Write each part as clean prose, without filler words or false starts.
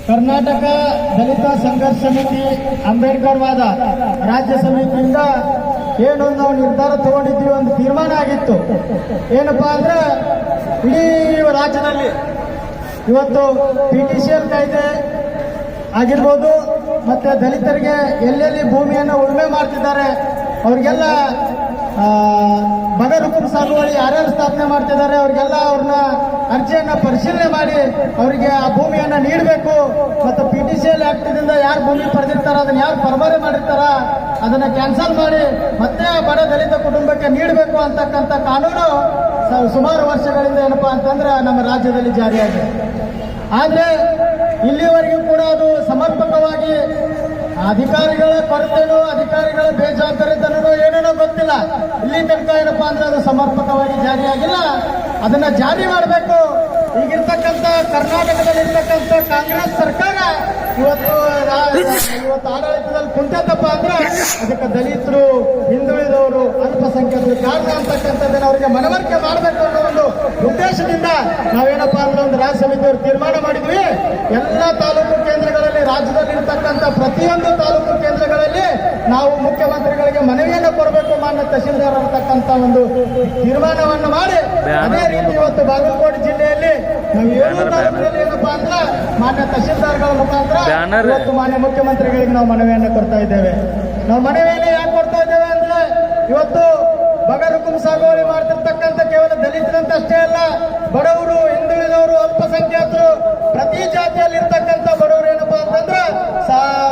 ಕರ್ನಾಟಕ ದಲಿತ ಸಂಘರ್ಷ ಸಮಿತಿ ಅಂಬೇಡ್ಕರ್ ವಾದ ರಾಜ್ಯ ಸಮಿತಿಯಿಂದ ಏನೊಂದು ನಾವು ನಿರ್ಧಾರ ತಗೊಂಡಿದ್ದೀವಿ, ಒಂದು ತೀರ್ಮಾನ ಆಗಿತ್ತು. ಏನಪ್ಪಾ ಅಂದ್ರೆ ಇಡೀ ರಾಜ್ಯದಲ್ಲಿ ಇವತ್ತು PTCL ಕಾಯ್ದೆ ಆಗಿರ್ಬೋದು, ಮತ್ತೆ ದಲಿತರಿಗೆ ಎಲ್ಲೆಲ್ಲಿ ಭೂಮಿಯನ್ನು ಉಳುಮೆ ಮಾಡ್ತಿದ್ದಾರೆ ಅವ್ರಿಗೆಲ್ಲ ಬಗರ್ ಹುಕುಂ ಸಾಗುವಳಿ ಯಾರ್ಯಾರು ಸ್ಥಾಪನೆ ಮಾಡ್ತಿದ್ದಾರೆ ಅವ್ರಿಗೆಲ್ಲ ಅವ್ರನ್ನ ಅರ್ಜಿಯನ್ನ ಪರಿಶೀಲನೆ ಮಾಡಿ ಅವರಿಗೆ ಆ ಭೂಮಿಯನ್ನ ನೀಡಬೇಕು. ಮತ್ತು PTCL ಆಕ್ಟ್ದಿಂದ ಯಾರು ಭೂಮಿ ಪಡೆದಿರ್ತಾರ, ಅದನ್ನ ಯಾರು ಪರಬಾರೆ ಮಾಡಿರ್ತಾರ ಅದನ್ನ ಕ್ಯಾನ್ಸಲ್ ಮಾಡಿ ಮತ್ತೆ ಆ ಬಡ ದಲಿತ ಕುಟುಂಬಕ್ಕೆ ನೀಡಬೇಕು ಅಂತಕ್ಕಂಥ ಕಾನೂನು ಸುಮಾರು ವರ್ಷಗಳಿಂದ ಏನಪ್ಪಾ ಅಂತಂದ್ರೆ ನಮ್ಮ ರಾಜ್ಯದಲ್ಲಿ ಜಾರಿಯಾಗಿದೆ. ಆದ್ರೆ ಇಲ್ಲಿವರೆಗೂ ಕೂಡ ಅದು ಸಮರ್ಪಕವಾಗಿ ಅಧಿಕಾರಿಗಳ ಕೊರತೆನೋ ಅಧಿಕಾರಿಗಳ ಬೇಜವಾಬ್ದಾರಿತನೋ ಏನೇನೋ ಗೊತ್ತಿಲ್ಲ. ಇಲ್ಲಿ ತನಕ ಏನಪ್ಪಾ ಅಂದ್ರೆ ಅದು ಸಮರ್ಪಕವಾಗಿ ಜಾರಿಯಾಗಿಲ್ಲ. ಅದನ್ನ ಜಾರಿ ಮಾಡಬೇಕು. ಈಗಿರ್ತಕ್ಕಂಥ ಕರ್ನಾಟಕದಲ್ಲಿರ್ತಕ್ಕಂಥ ಕಾಂಗ್ರೆಸ್ ಸರ್ಕಾರ ಇವತ್ತು ಆಡಳಿತದಲ್ಲಿ ಕುಂತಪ್ಪ ಅಂದ್ರೆ ಅದಕ್ಕೆ ದಲಿತರು, ಹಿಂದುಳಿದವರು, ಅಲ್ಪಸಂಖ್ಯಾತರು ಕಾರಣ ಅಂತಕ್ಕಂಥದ್ದನ್ನ ಅವರಿಗೆ ಮನವರಿಕೆ ಮಾಡಬೇಕು ಅನ್ನೋ ಒಂದು ಉದ್ದೇಶದಿಂದ ನಾವೇನಪ್ಪಾ ಅಂದ್ರೆ ಒಂದು ರಾಜ್ಯ ಸಮಿತಿಯವರು ತೀರ್ಮಾನ ಮಾಡಿದ್ವಿ. ಎಲ್ಲ ತಾಲೂಕು ಕೇಂದ್ರಗಳಲ್ಲಿ ರಾಜ್ಯದಲ್ಲಿರ್ತಕ್ಕಂಥ ಪ್ರತಿಯೊಂದು ತಾಲೂಕು ಕೇಂದ್ರಗಳಲ್ಲಿ ನಾವು ಮುಖ್ಯಮಂತ್ರಿಗಳಿಗೆ ಮನವಿಯನ್ನು ಕೊಡಬೇಕು ಮಾನ್ಯ ತಹಶೀಲ್ದಾರ್ ಅಂತಕ್ಕಂಥ ಒಂದು ತೀರ್ಮಾನವನ್ನು ಮಾಡಿ, ಅದೇ ರೀತಿ ಇವತ್ತು ಬಾಗಲಕೋಟೆ ಜಿಲ್ಲೆಯಲ್ಲಿ ನಾವು 7 ತಾಲೂಕಿನಲ್ಲಿ ಏನಪ್ಪಾ ಅಂದ್ರೆ ಮಾನ್ಯ ತಹಶೀಲ್ದಾರ್ಗಳ ಮುಖಾಂತರ ಇವತ್ತು ಮಾನ್ಯ ಮುಖ್ಯಮಂತ್ರಿಗಳಿಗೆ ನಾವು ಮನವಿಯನ್ನು ಕೊಡ್ತಾ ಇದ್ದೇವೆ. ನಾವು ಮನವಿಯನ್ನು ಯಾಕೆ ಕೊಡ್ತಾ ಇದ್ದೇವೆ ಅಂದ್ರೆ ಇವತ್ತು ಬಗರ್ ಹುಕುಂ ಸಾಗುವಳಿ ಮಾಡ್ತಿರ್ತಕ್ಕಂಥ ಕೇವಲ ದಲಿತರಂತ ಅಷ್ಟೇ ಅಲ್ಲ, ಬಡವರು, ಹಿಂದುಳಿದವರು, ಅಲ್ಪಸಂಖ್ಯಾತರು, ಪ್ರತಿ ಜಾತಿಯಲ್ಲಿ ಇರ್ತಕ್ಕಂಥ ಬಡವರು ಏನಪ್ಪಾ ಅಂತಂದ್ರೆ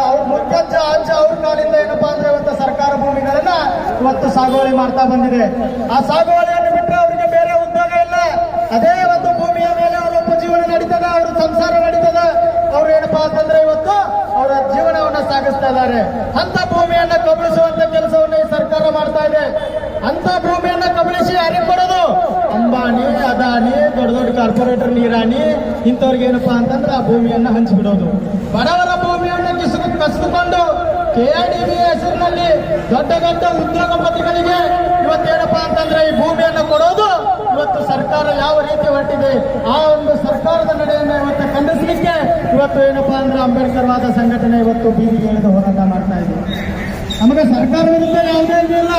ಅವ್ರ ಮುಖ್ಯಜ್ಜ ಅಜ್ಜ ಅವ್ರ ಕಾಲಿಂದ ಏನಪ್ಪಾ ಅಂದ್ರೆ ಇವತ್ತು ಸರ್ಕಾರ ಭೂಮಿಗಳನ್ನ ಇವತ್ತು ಸಾಗುವಳಿ ಮಾಡ್ತಾ ಬಂದಿದೆ. ಆ ಸಾಗುವಳಿಯನ್ನು ಬಿಟ್ಟರೆ ಅವರಿಗೆ ಬೇರೆ ಉದ್ಯೋಗ ಇಲ್ಲ. ಅದೇ ಒಂದು ಭೂಮಿಯ ಮೇಲೆ ಅವರ ಉಪಜೀವನ ನಡೀತದ, ಅವ್ರ ಸಂಸಾರ ನಡೀತದ. ಅವ್ರು ಏನಪ್ಪಾ ಅಂತಂದ್ರೆ ಇವತ್ತು ಅವರ ಜೀವನವನ್ನ ಸಾಗಿಸ್ತಾ ಇದ್ದಾರೆ. ಅಂತ ಭೂಮಿಯನ್ನ ಕಬಳಿಸುವಂತ ಕೆಲಸವನ್ನ ಈ ಸರ್ಕಾರ ಮಾಡ್ತಾ ಇದೆ. ಅಂತ ಭೂಮಿಯನ್ನ ಕಬಳಿಸಿ ಯಾರಿಗೆ ಕೊಡೋದು? ಅಂಬಾನಿ, ಅದಾನಿ, ದೊಡ್ಡ ದೊಡ್ಡ ಕಾರ್ಪೊರೇಟರ್, ನೀರಾಣಿ ಇಂಥವ್ರಿಗೆ ಏನಪ್ಪಾ ಅಂತಂದ್ರೆ ಆ ಭೂಮಿಯನ್ನ ಹಂಚಿಬಿಡೋದು. ಬಡವರ ಭೂಮಿಯನ್ನ ಕಸಿದುಕೊಂಡು KIDB ಹೆಸರಿನಲ್ಲಿ ದೊಡ್ಡ ದೊಡ್ಡ ಉದ್ಯೋಗಪತಿಗಳಿಗೆ ಇವತ್ತೇನಪ್ಪಾ ಅಂತಂದ್ರೆ ಈ ಭೂಮಿಯನ್ನು ಕೊಡೋದು ಇವತ್ತು ಸರ್ಕಾರ ಯಾವ ರೀತಿ ಹೊರಟಿದೆ. ಆ ಒಂದು ಸರ್ಕಾರದ ನಡೆಯನ್ನು ಇವತ್ತು ಖಂಡಿಸಲಿಕ್ಕೆ ಇವತ್ತು ಏನಪ್ಪಾ ಅಂದ್ರೆ ಅಂಬೇಡ್ಕರ್ ವಾದ ಸಂಘಟನೆ ಇವತ್ತು ಬೀದಿಗೆ ಇಳಿದು ಹೋರಾಟ ಮಾಡ್ತಾ ಇದೆ. ನಮಗೆ ಸರ್ಕಾರ ವಿರುದ್ಧ ಯಾವುದೇ ಇಲ್ಲ.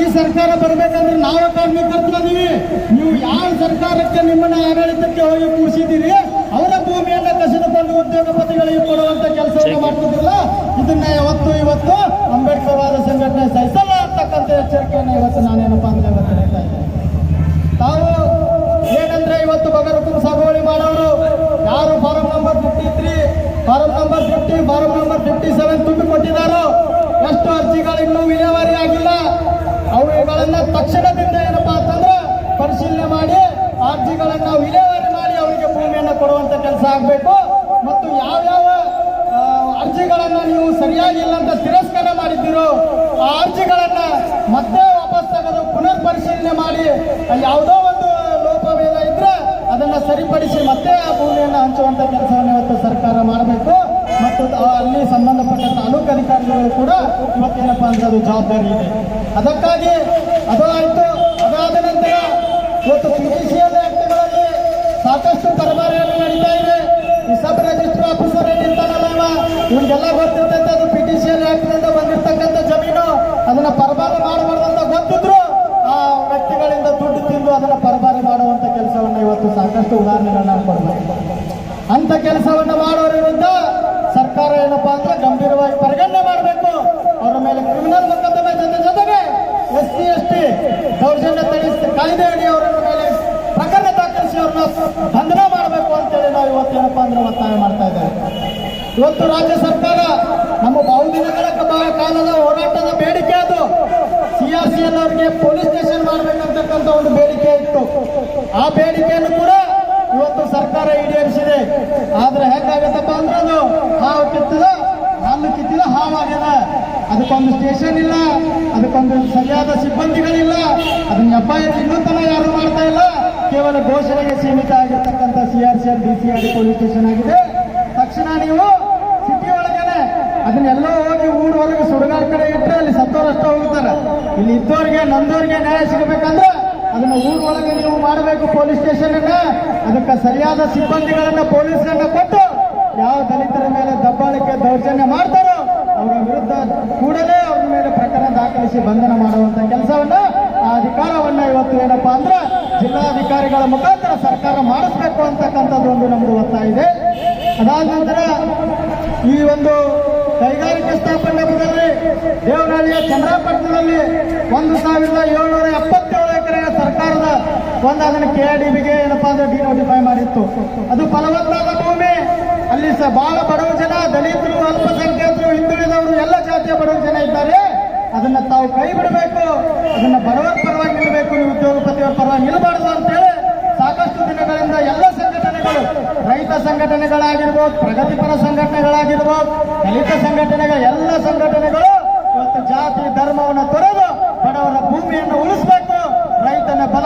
ಈ ಸರ್ಕಾರ ಬರಬೇಕಂದ್ರೆ ನಾವು ಕಾರ್ಮಿಕರ್ತೀವಿ. ನೀವು ಯಾವ ಸರ್ಕಾರಕ್ಕೆ ನಿಮ್ಮನ್ನ ಆಡಳಿತಕ್ಕೆ ಹೋಗಿ ಕೂರಿಸಿದ್ದೀರಿ ಅವರ ಭೂಮಿಯನ್ನ ಕಸಿದುಕೊಂಡು ಉದ್ಯೋಗಪತಿಗಳಿಗೆ ಕೊಡುವಂತ ಕೆಲಸವನ್ನು ಮಾಡ್ತಿದ್ರಲ್ಲ, ಇದನ್ನ ಇವತ್ತು ಅಂಬೇಡ್ಕರ್ ವಾದ ಸಂಘಟನೆ ಸಹಿಸಲ್ಲ ಅಂತಕ್ಕಂಥ ಎಚ್ಚರಿಕೆಯನ್ನು ಇವತ್ತು ನಾನೇನಪ್ಪಾ ಅಂದ್ರೆ ಇವತ್ತು ಹೇಳ್ತಾ ಇದ್ದೇನೆ. ತಾವು ಏನಂದ್ರೆ ಇವತ್ತು ಬಗರ್ ಹುಕುಂ ಸಾಗುವಳಿ ಮಾಡೋರು ಯಾರು form number 53, form number 50, form number 57 ದುಡ್ಡು ಕೊಟ್ಟಿದ್ದಾರೋ, ಎಷ್ಟು ಅರ್ಜಿಗಳು ಇನ್ನೂ ವಿಲೇವಾರಿ ಆಗಿಲ್ಲ, ಅವುಗಳನ್ನ ತಕ್ಷಣದಿಂದ ಏನಪ್ಪಾ ಅಂತಂದ್ರೆ ಪರಿಶೀಲನೆ ಮಾಡಿ ಅರ್ಜಿಗಳನ್ನ ವಿಲೇವಾರಿ ಮಾಡಿ ಅವರಿಗೆ ಭೂಮಿಯನ್ನು ಕೊಡುವಂತ ಕೆಲಸ ಆಗಬೇಕು. ಮತ್ತು ಯಾವ್ಯಾವ ಅರ್ಜಿಗಳನ್ನ ನೀವು ಸರಿಯಾಗಿಲ್ಲ ಅಂತ ತಿರಸ್ಕಾರ ಮಾಡಿದ್ದೀರೋ ಆ ಅರ್ಜಿಗಳನ್ನ ಮತ್ತೆ ವಾಪಸ್ ತೆಗೆದು ಪುನರ್ ಪರಿಶೀಲನೆ ಮಾಡಿ ಯಾವುದೋ ಒಂದು ಲೋಪವೇದ ಇದ್ರೆ ಅದನ್ನ ಸರಿಪಡಿಸಿ ಮತ್ತೆ ಆ ಭೂಮಿಯನ್ನು ಹಂಚುವಂತ ಕೆಲಸವನ್ನು ಇವತ್ತು ಸರ್ಕಾರ ಮಾಡಬೇಕು. ಮತ್ತು ಅಲ್ಲಿ ಸಂಬಂಧಪಟ್ಟ ತಾಲೂಕು ಅಧಿಕಾರಿಗಳು ಕೂಡ ಇವತ್ತೇನಪ್ಪಾ ಅಂದ್ರೆ ಅದು ಜವಾಬ್ದಾರಿ ಇದೆ. ಅದಕ್ಕಾಗಿ ಅದು ಆಯ್ತು. ಅದಾದ ನಂತರ ಇವತ್ತು PTCL ಆಕ್ಟ್ಗಳಲ್ಲಿ ಸಾಕಷ್ಟು ಪರಮಾರೆಯನ್ನು ನಡೀತಾ ಇದೆ. ಈ ಸಬ್ ರಿಜಿಸ್ಟರ್ ಆಫೀಸರ್ ಏನಿರ್ತಾನಲ್ಲ ಇವ್ರಿಗೆಲ್ಲ ಗೊತ್ತಿರ್ತೈತೆ ಅದು PTCL ಆಕ್ಟ್ನಿಂದ ಬಂದಿರ್ತಕ್ಕಂಥ ಜಮೀನು ಅದನ್ನ ಪರಬಾರೆ ಮಾಡಬಾರ್ದಂತ ಗೊತ್ತಿದ್ರು ಆ ವ್ಯಕ್ತಿಗಳಿಂದ ದುಡ್ಡು ತಿಂದು ಅದನ್ನ ಪರಬಾರೆ ಮಾಡುವಂತ ಕೆಲಸವನ್ನ ಇವತ್ತು ಸಾಕಷ್ಟು ಉದಾಹರಣೆಗಳನ್ನ ಕೊಡಬೇಕು. ಅಂತ ಕೆಲಸವನ್ನ ಮಾಡೋರ ವಿರುದ್ಧ ಸರ್ಕಾರ ಏನಪ್ಪಾ ಅಂದ್ರೆ ಗಂಭೀರವಾಗಿ ಪರಿಗಣನೆ ಮಾಡಬೇಕು. ಅವರ ಮೇಲೆ ಕ್ರಿಮಿನಲ್ ಮೊಕದ್ದಮೆ ಜೊತೆಗೆ SC ST ದೌರ್ಜನ್ಯ ತಡೆ ಕಾಯ್ದೆ ಅಡಿ ಅವರ ಮೇಲೆ ಪ್ರಕರಣ ದಾಖಲಿಸಿ ಅವ್ರನ್ನ ಬಂಧನ ಮಾಡಬೇಕು ಅಂತೇಳಿ ನಾವು ಇವತ್ತೇನಪ್ಪಾ ಅಂದ್ರೆ ಒತ್ತಾಯ ಮಾಡ್ತಾ ಇದ್ದೇವೆ. ಇವತ್ತು ರಾಜ್ಯ ಸರ್ಕಾರ ನಮ್ಮ ಬಹುದಿನಗಳ ಕಾಲದ ಹೋರಾಟದ ಬೇಡಿಕೆ ಅದು CRCL ಅವರಿಗೆ ಪೊಲೀಸ್ ಸ್ಟೇಷನ್ ಮಾಡಬೇಕಂತಕ್ಕಂಥ ಒಂದು ಬೇಡಿಕೆ ಇತ್ತು. ಆ ಬೇಡಿಕೆಯನ್ನು ಕೂಡ ಇವತ್ತು ಸರ್ಕಾರ ಈಡೇರಿಸಿದೆ. ಆದ್ರೆ ಹೇಗಾಗತ್ತಪ್ಪ ಅಂದ್ರೆ ಅದು ಹಾವು ಕಿತ್ತದ ಹಲ್ಲು ಕಿತ್ತಿದ ಹಾವಾಗ್ಯದ. ಅದಕ್ಕೊಂದು ಸ್ಟೇಷನ್ ಇಲ್ಲ, ಅದಕ್ಕೊಂದು ಸರಿಯಾದ ಸಿಬ್ಬಂದಿಗಳಿಲ್ಲ, ಅದನ್ನ FIR ಇನ್ನೂ ತನ ಯಾರು ಮಾಡ್ತಾ ಇಲ್ಲ. ಕೇವಲ ಘೋಷಣೆಗೆ ಸೀಮಿತ ಆಗಿರ್ತಕ್ಕಂಥ CRCL DCRD ಪೊಲೀಸ್ ಸ್ಟೇಷನ್ ಆಗಿದೆ. ತಕ್ಷಣ ನೀವು ಸಿಟಿ ಒಳಗೇನೆ ಅದನ್ನೆಲ್ಲೋ ಹೋಗಿ ಊರವರೆಗೆ ಸುಡುಗಾರ ಕಡೆ ಇಟ್ಟರೆ ಅಲ್ಲಿ ಸತ್ತೋರಷ್ಟ ಹೋಗ್ತಾರೆ. ಇಲ್ಲಿ ಇದ್ದವ್ರಿಗೆ ನೊಂದವ್ರಿಗೆ ನ್ಯಾಯ ಸಿಗಬೇಕಂದ್ರೆ ಅದನ್ನ ಊರೊಳಗೆ ನೀವು ಮಾಡಬೇಕು ಪೊಲೀಸ್ ಸ್ಟೇಷನ್ ಅನ್ನ. ಅದಕ್ಕೆ ಸರಿಯಾದ ಸಿಬ್ಬಂದಿಗಳನ್ನ ಪೊಲೀಸರನ್ನ ಕೊಟ್ಟು ಯಾವ ದಲಿತರ ಮೇಲೆ ದಬ್ಬಾಳಿಕೆ ದೌರ್ಜನ್ಯ ಮಾಡ್ತಾರೋ ಅವರ ವಿರುದ್ಧ ಕೂಡಲೇ ಅವ್ರ ಮೇಲೆ ಪ್ರಕರಣ ದಾಖಲಿಸಿ ಬಂಧನ ಮಾಡುವಂತ ಕೆಲಸವನ್ನ ಆ ಅಧಿಕಾರವನ್ನ ಇವತ್ತು ಏನಪ್ಪಾ ಅಂದ್ರೆ ಜಿಲ್ಲಾಧಿಕಾರಿಗಳ ಮುಖಾಂತರ ಸರ್ಕಾರ ಮಾಡಿಸ್ಬೇಕು ಅಂತಕ್ಕಂಥದ್ದು ಒಂದು ನಮ್ದು ಒತ್ತಾಯ ಇದೆ. ಅದಾದ ನಂತರ ಈ ಒಂದು ಕೈಗಾರಿಕೆ ಸ್ಥಾಪನೆ ಹಬ್ಬದಲ್ಲಿ ದೇವನಹಳ್ಳಿಯ ಚಂದ್ರಾಪಟ್ಟಣದಲ್ಲಿ 1777 ಎಕರೆ ಸರ್ಕಾರದ ಒಂದು ಅದನ್ನು KIDBಗೆ ಏನಪ್ಪಾ ಅಂದ್ರೆ ಡಿನೋಟಿಫೈ ಮಾಡಿತ್ತು. ಅದು ಫಲವತ್ತಾದ ಭೂಮಿ. ಅಲ್ಲಿ ಬಹಳ ಬಡವ ಜನ, ದಲಿತರು, ಅಲ್ಪಸಂಖ್ಯಾತರು, ಹಿಂದುಳಿದವರು, ಎಲ್ಲ ಜಾತಿಯ ಬಡವ ಜನ ಇದ್ದಾರೆ. ಅದನ್ನ ತಾವು ಕೈ ಬಿಡಬೇಕು, ಅದನ್ನ ಬಡವರ ಪರವಾಗಿ ನಿಲ್ಲಬೇಕು, ನೀವು ಉದ್ಯೋಗಪತಿಯವರ ಪರವಾಗಿ ನಿಲ್ಲಬಾರದು ಅಂತೇಳಿ ಸಾಕಷ್ಟು ದಿನಗಳಿಂದ ಎಲ್ಲ ಸಂಘಟನೆಗಳು, ರೈತ ಸಂಘಟನೆಗಳಾಗಿರ್ಬೋದು, ಪ್ರಗತಿಪರ ಸಂಘಟನೆಗಳಾಗಿರ್ಬೋದು, ದಲಿತ ಸಂಘಟನೆಗಳ ಎಲ್ಲ ಸಂಘಟನೆಗಳು ಇವತ್ತು ಜಾತಿ ಧರ್ಮವನ್ನು ತೊರೆದು ಬಡವರ ಭೂಮಿಯನ್ನು ಉಳಿಸಬೇಕು, ರೈತನ ಬಲ